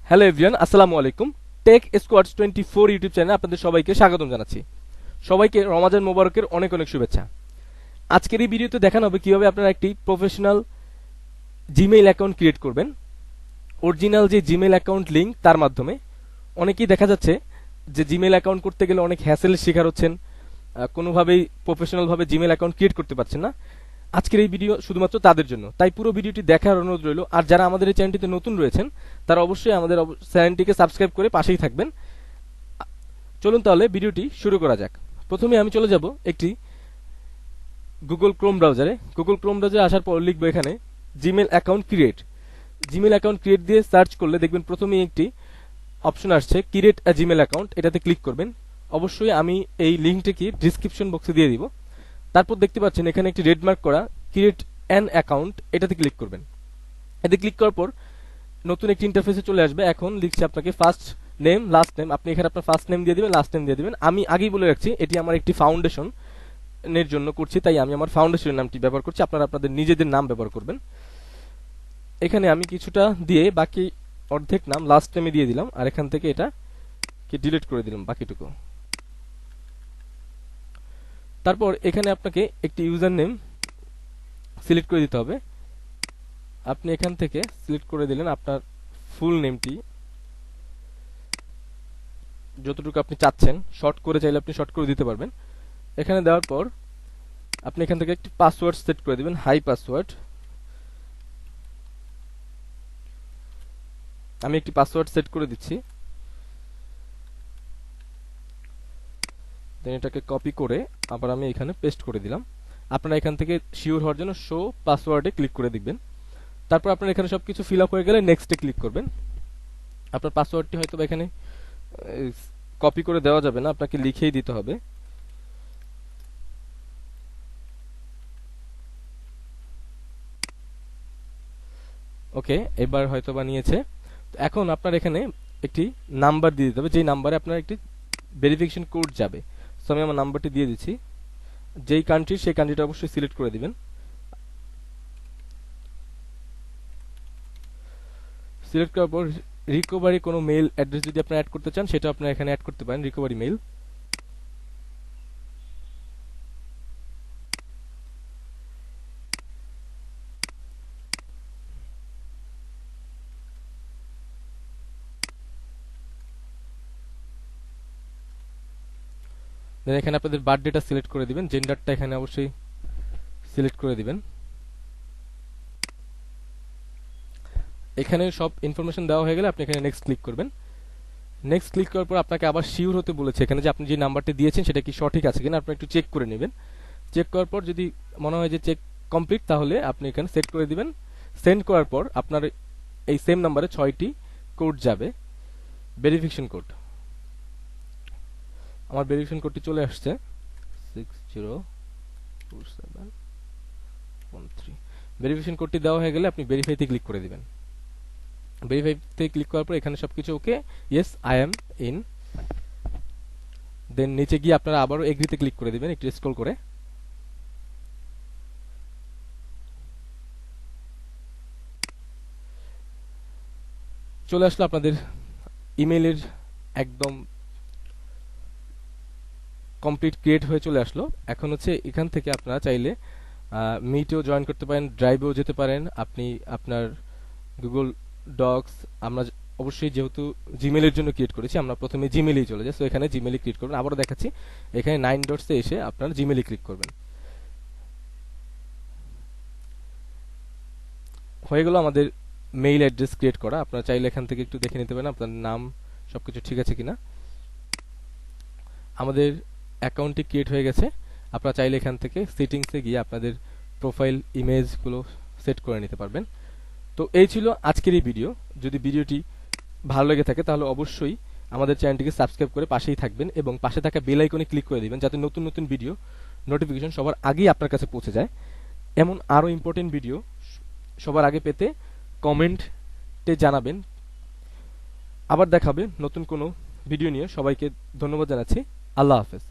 Hello everyone, আসসালামু আলাইকুম। Take squads 24 YouTube চ্যানেলে আপনাদের সবাইকে স্বাগতম জানাচ্ছি। সবাইকে রমাজান মোবারকের অনেক অনেক শুভেচ্ছা। আজকের এই ভিডিওতে দেখানো হবে কিভাবে আপনারা একটি প্রফেশনাল জিমেইল অ্যাকাউন্ট ক্রিয়েট করবেন অরিজিনাল যে জিমেইল অ্যাকাউন্ট লিংক তার মাধ্যমে। অনেকেই দেখা যাচ্ছে যে জিমেইল অ্যাকাউন্ট করতে গেলে অনেক হ্যাসেলের শিকার হচ্ছেন, কোনোভাবেই প্রফেশনাল ভাবে জিমেইল অ্যাকাউন্ট ক্রিয়েট করতে পারছেন না। আজকের এই ভিডিও শুধুমাত্র তাদের জন্য, তাই পুরো ভিডিওটি দেখার অনুরোধ রইল। আর যারা আমাদের এই চ্যানেলটিতে নতুন রয়েছেন তারা অবশ্যই আমাদের চ্যানেলটিকে সাবস্ক্রাইব করে পাশেই থাকবেন। চলুন তাহলে ভিডিওটি শুরু করা যাক। প্রথমে আমি চলে যাব একটি গুগল ক্রোম ব্রাউজারে। গুগল ক্রোম ব্রাউজারে আসার পর লিখবো এখানে Gmail account create. Gmail account create দিয়ে সার্চ করলে দেখবেন প্রথমেই একটি অপশন আসছে ক্রিয়েট আ জিমেইল অ্যাকাউন্ট, এটাতে ক্লিক করবেন। অবশ্যই আমি এই লিঙ্কটিকে ডিসক্রিপশন বক্সে দিয়ে দিব। তারপর দেখতে পাচ্ছেন এখানে একটি রেড মার্ক করা ক্রিয়েট অ্যান অ্যাকাউন্ট, এটাতে ক্লিক করবেন। এতে ক্লিক করার পর নতুন একটি ইন্টারফেসে চলে আসবে। এখন লিখছে আপনাকে ফার্স্ট নেম লাস্ট নেম, আপনি এখানে আপনার ফার্স্ট নেম দিয়ে দিবেন, লাস্ট নেম দিয়ে দিবেন। আমি আগেই বলে রাখছি এটি আমার একটি ফাউন্ডেশন এর জন্য করছি, তাই আমি আমার ফাউন্ডেশনের নামটি ব্যবহার করছি। আপনারা আপনাদের নিজেদের নাম ব্যবহার করবেন। এখানে আমি কিছুটা দিয়ে বাকি অর্ধেক নাম লাস্ট নেমে দিয়ে দিলাম, আর এখান থেকে এটা ডিলিট করে দিলাম বাকিটুকু। তারপর এখানে আপনাকে একটি ইউজার নেম সিলেক্ট করে দিতে হবে। আপনি এখান থেকে সিলেক্ট করে দিলেন আপনার ফুল নেমটি, যতটুকু আপনি চাচ্ছেন। শর্ট করে চাইলে আপনি শর্ট করে দিতে পারবেন। এখানে দেওয়ার পর আপনি এখান থেকে একটি পাসওয়ার্ড সেট করে দিবেন, হাই পাসওয়ার্ড। আমি একটি পাসওয়ার্ড সেট করে দিচ্ছি। দেন এটাকে কপি করে আবার আমি এখানে পেস্ট করে দিলাম। আপনারা এখান থেকে শিওর হওয়ার জন্য শো পাসওয়ার্ডে ক্লিক করে দেখবেন। তারপর আপনার এখানে সবকিছু ফিল আপ হয়ে গেলে নেক্সটে ক্লিক করবেন। আপনার পাসওয়ার্ডটি হয়তো এখানে কপি করে দেওয়া যাবে না, আপনাকে লিখেই দিতে হবে। ওকে, এবার হয়তো বানিয়েছে। এখন আপনার এখানে একটি নাম্বার দিয়ে দিতে হবে, যেই নাম্বারে আপনার একটি ভেরিফিকেশন কোড যাবে। সো আমি আমার নাম্বারটি দিয়ে দিচ্ছি। যেই কান্ট্রি সেই কান্ট্রিটা অবশ্যই সিলেক্ট করে দিবেন। সিলেক্ট করার পর রিকভারি কোনো মেইল অ্যাড্রেস যদি আপনি অ্যাড করতে চান সেটা আপনি এখানে অ্যাড করতে পারেন, রিকভারি মেইল। দেন এখানে আপনাদের বার্থডেটা সিলেক্ট করে দিবেন, জেন্ডারটা এখানে অবশ্যই সিলেক্ট করে দিবেন। এখানে সব ইনফরমেশন দেওয়া হয়ে গেলে আপনি এখানে নেক্সট ক্লিক করবেন। নেক্সট ক্লিক করার পর আপনাকে আবার শিওর হতে বলেছে এখানে যে আপনি যে নাম্বারটি দিয়েছেন সেটা কি সঠিক আছে কিনা, আপনি একটু চেক করে নেবেন। চেক করার পর যদি মনে হয় যে চেক কমপ্লিট, তাহলে আপনি এখানে সেট করে দিবেন। সেন্ড করার পর আপনার এই সেম নাম্বারে 6টি কোড যাবে, ভেরিফিকেশন কোড। আমার ভেরিফিকেশন কোডটি চলে আসছে 602713। ভেরিফিকেশন কোডটি দেওয়া হয়ে গেলে আপনি ভেরিফাইতে ক্লিক করে দিবেন। ভেরিফাইতে ক্লিক করার পর এখানে সবকিছু ওকে, ইয়েস আই এম ইন। দেন নিচে গিয়ে আপনারা আবারও এগ্রিতে ক্লিক করে দিবেন একটু স্ক্রল করে। চলে আসলো আপনাদের ইমেইলের একদম কমপ্লিট ক্রিয়েট হয়ে চলে আসলো। এখন হচ্ছে এখান থেকে আপনারা চাইলে মিটেও জয়েন করতে পারেন, ড্রাইভেও যেতে পারেন, আপনি আপনার গুগল ডক্স। আমরা অবশ্যই যেহেতু জিমেইলের জন্য ক্রিয়েট করেছি, আমরা প্রথমে জিমেইলেই চলে যাই। সো এখানে জিমেইলে ক্রিয়েট করবেন। আবারও দেখাচ্ছি, এখানে 9 ডটসে এসে আপনার জিমেইলে ক্লিক করবেন। হয়ে গেল আমাদের মেইল অ্যাড্রেস ক্রিয়েট করা। আপনারা চাইলে এখান থেকে একটু দেখে নিতে পারেন আপনার নাম সবকিছু ঠিক আছে কিনা। আমাদের অ্যাকাউন্টটি ক্রিয়েট হয়ে গেছে। আপনারা চাইলে এখান থেকে সেটিংসে গিয়ে আপনাদের প্রোফাইল ইমেজগুলো সেট করে নিতে পারবেন। তো এই ছিল আজকের এই ভিডিও। যদি ভিডিওটি ভালো লেগে থাকে তাহলে অবশ্যই আমাদের চ্যানেলটিকে সাবস্ক্রাইব করে পাশেই থাকবেন এবং পাশে থাকা বেল আইকনে ক্লিক করে দিবেন, যাতে নতুন নতুন ভিডিও নোটিফিকেশন সবার আগেই আপনার কাছে পৌঁছে যায়। এমন আরও ইম্পর্টেন্ট ভিডিও সবার আগে পেতে কমেন্টে জানাবেন। আবার দেখাবে নতুন কোনো ভিডিও নিয়ে। সবাইকে ধন্যবাদ জানাচ্ছি। আল্লাহ হাফেজ।